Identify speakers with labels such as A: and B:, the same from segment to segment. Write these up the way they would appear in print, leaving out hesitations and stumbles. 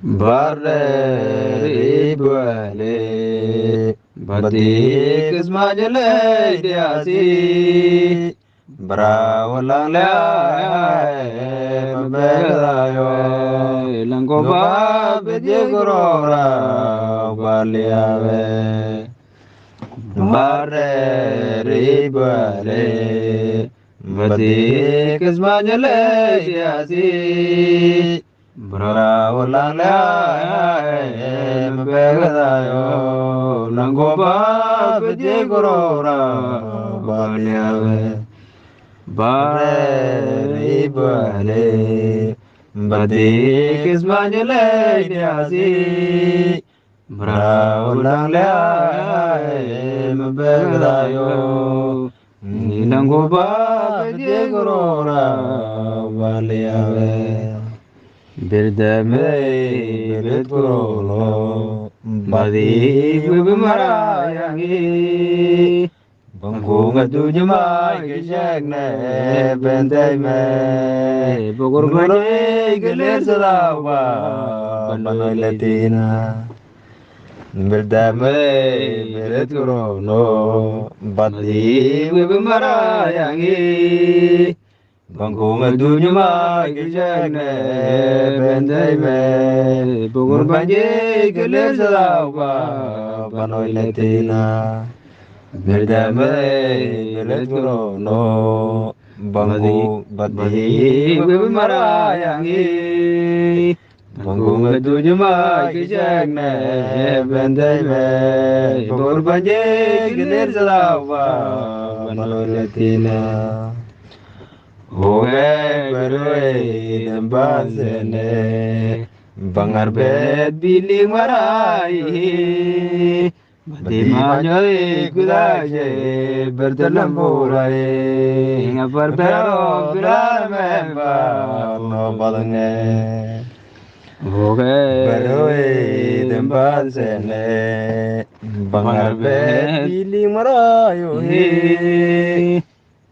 A: Barre ribale batik ismajale diasi brawalang le mabegdayo langoba bejegorora baliave barre ribale batik ismajale diasi Brawalang mabegdayo langoba bejegorora baliave barre bale badik ismajale diasi brawalang mabegdayo langoba bejegorora baliave Birdamay Birdgolo Badi Bimarayangi Bangkunga Dujuma Gishagne Bentayme Bogorgore Gilir Sadawa Banoy Latina Birdamay Birdgolo Badi Bimarayangi Bangkunga Dujuma Gishagne Bentayme Bogorbaje Gilir Sadawa Banoy Latina Birdamay Birdgolo Bangku Badi Bimarayangi Bangkunga Dujuma Gishagne Bentayme Bogorbaje Gilir Sadawa Banoy Latina Hoge berwe dembazene bangar bet biling marai Badima joy kudaje bertelam borai ngapar pero birar memba no badange Hoge berwe dembazene bangar bet biling marai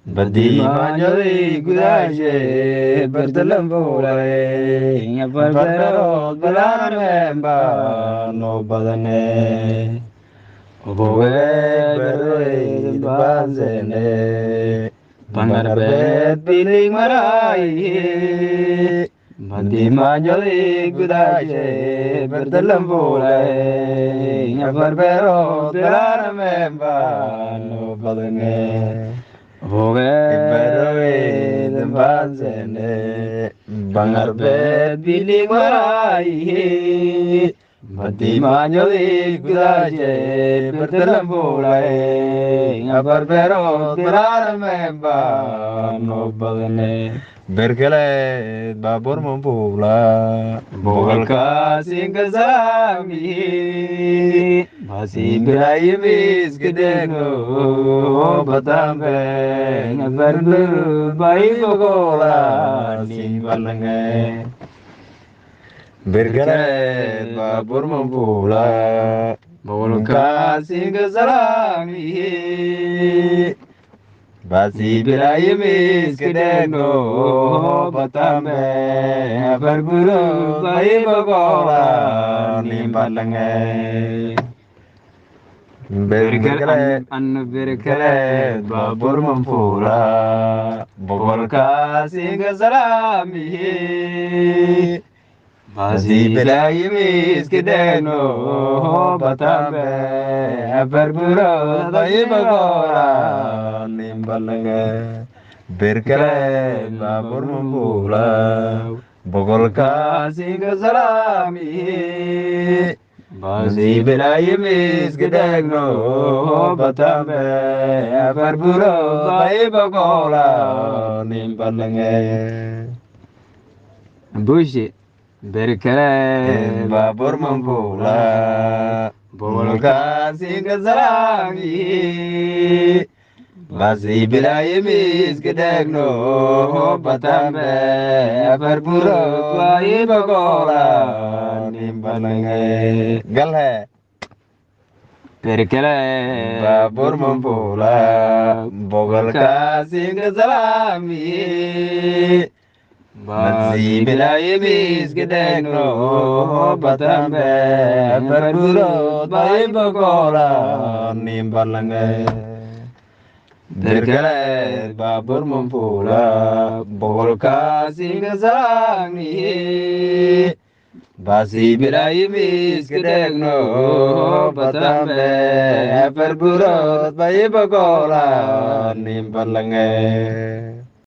A: Badima joy kudaje bertelam borai ngapar pero birar memba no badange Oboe beroi banzene Bangarbet biling marai Badima joli gudaje berdalam bolai Ngapar pero bilar memba no balenge Oboe beroi banzene Bangarbet biling marai Badima joli gudaje bertelam bolai ngapar pero birar memba no balene berkele babur mempula bogal kasing kesami masih birai bis gedeno batambe ngapar bayi bogola ning balenge Bergerak babur mempula Bawal kasih kesalami Basi birai mis kedeno Batambe berburu bayi bogola Nimbalenge Bergerak babur mempula Bawal kasih kesalami Masih birai mis kedeno batambe berburu bayi bogola nimbalenge berkele babur mempula bogol kasih kesalami Masih birai mis kedeno batambe berburu bayi bogola nimbalenge Bullshit Berkele babur mempula Bogol kasih kesalami Masih birai mis kedeno batambe berburu bayi bogola nimbalenge galhe Berkele babur mempula Bogol kasih kesalami Bazi bilai mis gedegno batambe berburo bai bagola nimbalange berkele babur mumpula bolka singasangni Bazi bilai mis gedegno batambe berburo bai bagola nimbalange